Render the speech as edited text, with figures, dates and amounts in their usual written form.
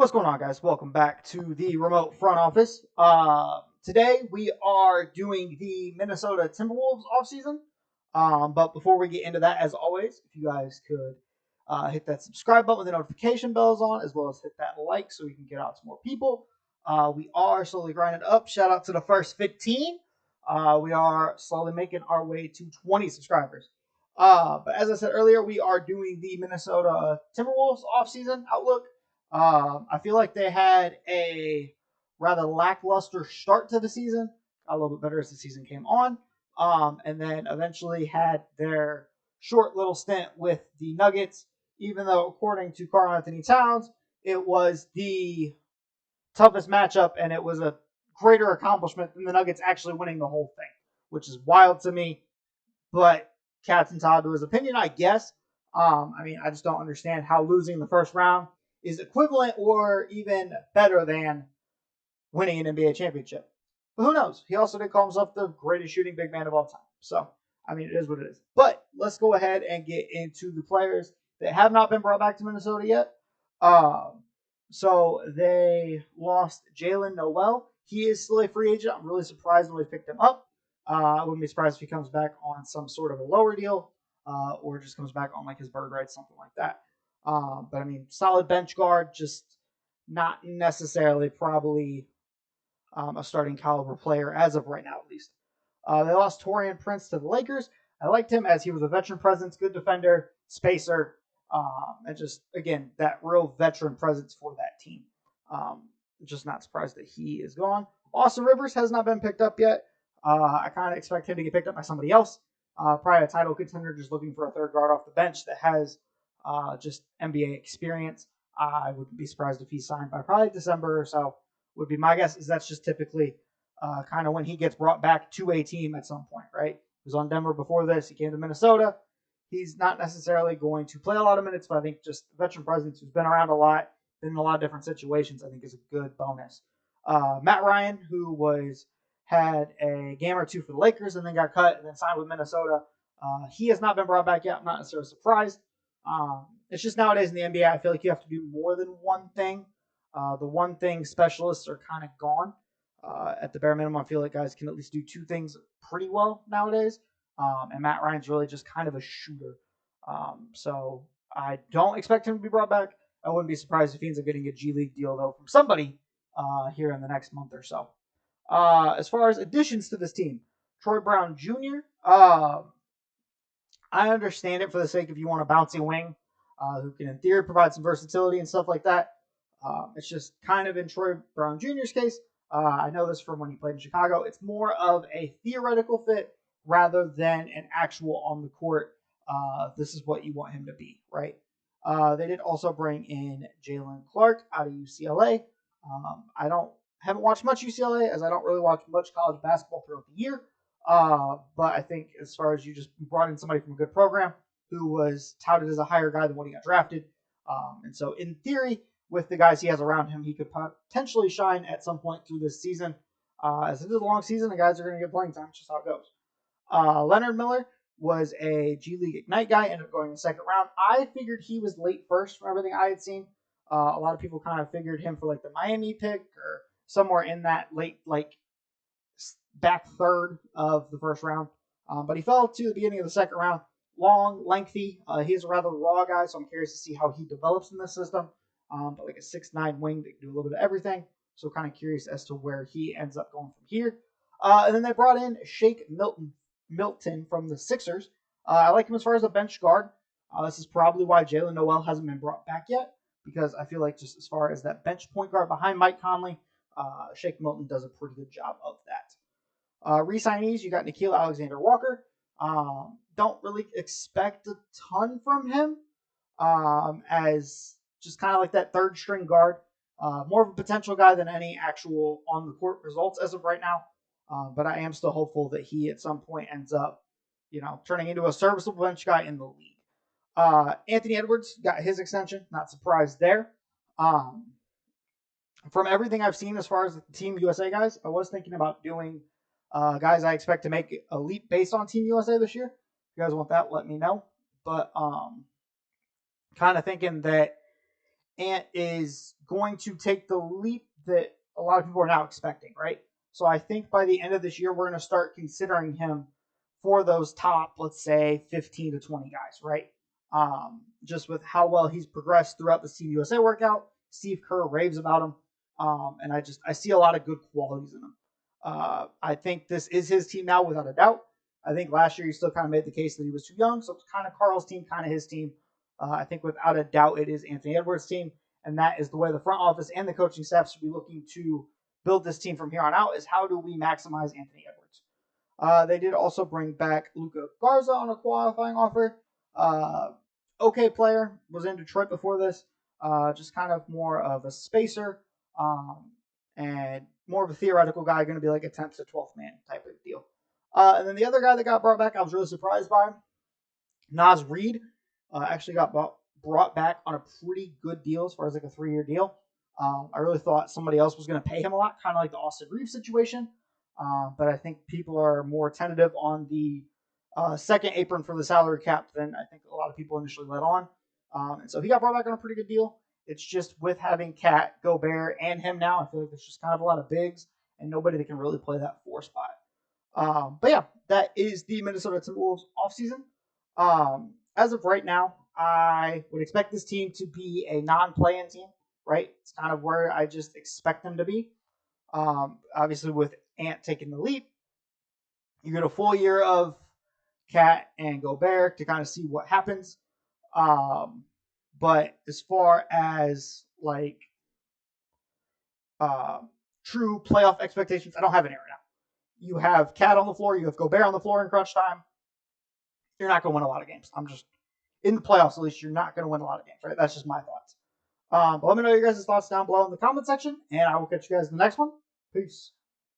What's going on, guys? Welcome back to the remote front office. Today we are doing the Minnesota Timberwolves offseason. But before we get into that, as always, if you guys could hit that subscribe button with the notification bells on, as well as hit that like so we can get out to more people. We are slowly grinding up. Shout out to the first 15. We are slowly making our way to 20 subscribers. But as I said earlier, we are doing the Minnesota Timberwolves offseason outlook. I feel like they had a rather lackluster start to the season. Got a little bit better as the season came on. And then eventually had their short little stint with the Nuggets, even though, according to Karl Anthony Towns, it was the toughest matchup and it was a greater accomplishment than the Nuggets actually winning the whole thing, which is wild to me. But Captain Todd, to his opinion, I guess. I just don't understand how losing the first round is equivalent or even better than winning an NBA championship. But who knows? He also did call himself the greatest shooting big man of all time. So, it is what it is. But let's go ahead and get into the players that have not been brought back to Minnesota yet. So they lost Jalen Noel. He is still a free agent. I'm really surprised when we picked him up. I wouldn't be surprised if he comes back on some sort of a lower deal or just comes back on like his bird rights, something like that. But solid bench guard, just not necessarily probably a starting caliber player as of right now, at least. They lost Taurean Prince to the Lakers. I liked him as he was a veteran presence, good defender, spacer, and just, again, that real veteran presence for that team. Just not surprised that he is gone. Austin Rivers has not been picked up yet. I kind of expect him to get picked up by somebody else. Probably a title contender just looking for a third guard off the bench that has just NBA experience. I wouldn't be surprised if he's signed by probably December or so. Would be my guess, is that's just typically kind of when he gets brought back to a team at some point, right? He was on Denver before this. He came to Minnesota. He's not necessarily going to play a lot of minutes, but I think just veteran presence who's been around a lot, been in a lot of different situations, I think is a good bonus. Matt Ryan, who had a game or two for the Lakers and then got cut and then signed with Minnesota. He has not been brought back yet. I'm not necessarily surprised. It's just nowadays in the NBA, I feel like you have to do more than one thing. The one thing specialists are kind of gone. At the bare minimum, I feel like guys can at least do two things pretty well nowadays. And Matt Ryan's really just kind of a shooter. So I don't expect him to be brought back. I wouldn't be surprised if he ends up getting a G League deal, though, from somebody here in the next month or so. As far as additions to this team, Troy Brown Jr., I understand it for the sake of you want a bouncy wing who can, in theory, provide some versatility and stuff like that. It's just kind of in Troy Brown Jr.'s case. I know this from when he played in Chicago. It's more of a theoretical fit rather than an actual on the court. This is what you want him to be, right? They did also bring in Jalen Clark out of UCLA. I haven't watched much UCLA as I don't really watch much college basketball throughout the year. But I think as far as you just brought in somebody from a good program who was touted as a higher guy than what he got drafted. And so in theory, with the guys he has around him, he could potentially shine at some point through this season. As it is a long season, the guys are going to get playing time. It's just how it goes. Leonard Miller was a G League Ignite guy, ended up going in the second round. I figured he was late first from everything I had seen. A lot of people kind of figured him for like the Miami pick or somewhere in that late, like back third of the first round. But he fell to the beginning of the second round. Long, lengthy. He's a rather raw guy, so I'm curious to see how he develops in this system. But like a 6'9" wing that can do a little bit of everything. So kind of curious as to where he ends up going from here. And then they brought in Shake Milton from the Sixers. I like him as far as a bench guard. This is probably why Jalen Noel hasn't been brought back yet, because I feel like just as far as that bench point guard behind Mike Conley, Shake Milton does a pretty good job of that. Re-signees, you got Nickeil Alexander-Walker. Don't really expect a ton from him as just kind of like that third string guard. More of a potential guy than any actual on the court results as of right now. But I am still hopeful that he at some point ends up, turning into a serviceable bench guy in the league. Anthony Edwards got his extension. Not surprised there. From everything I've seen as far as the Team USA guys, I was thinking about doing guys I expect to make a leap based on Team USA this year. If you guys want that, let me know. But kind of thinking that Ant is going to take the leap that a lot of people are now expecting, right? So I think by the end of this year, we're going to start considering him for those top, let's say, 15 to 20 guys, right? Just with how well he's progressed throughout the Team USA workout. Steve Kerr raves about him. And I see a lot of good qualities in him. I think this is his team now, without a doubt. I think last year he still kind of made the case that he was too young, so it's kind of Carl's team, kind of his team. I think without a doubt it is Anthony Edwards' team, and that is the way the front office and the coaching staff should be looking to build this team from here on out, is how do we maximize Anthony Edwards. They did also bring back Luka Garza on a qualifying offer. Okay player, was in Detroit before this, just kind of more of a spacer, and more of a theoretical guy, going to be like a 10th to 12th man type of deal. And then the other guy that got brought back, I was really surprised by him. Naz Reid actually got brought back on a pretty good deal as far as like a 3-year deal. I really thought somebody else was going to pay him a lot, kind of like the Austin Reeves situation. But I think people are more tentative on the second apron for the salary cap than I think a lot of people initially let on. And so he got brought back on a pretty good deal. It's just with having Cat, Gobert, and him now, I feel like there's just kind of a lot of bigs and nobody that can really play that 4 spot. But yeah, that is the Minnesota Timberwolves offseason. As of right now, I would expect this team to be a non-play-in team, right? It's kind of where I just expect them to be. Obviously, with Ant taking the leap, you get a full year of Cat and Gobert to kind of see what happens. But as far as like true playoff expectations, I don't have any right now. You have Cat on the floor, you have Gobert on the floor in crunch time. You're not going to win a lot of games. I'm just in the playoffs, at least you're not going to win a lot of games, right? That's just my thoughts. But let me know your guys' thoughts down below in the comment section, and I will catch you guys in the next one. Peace.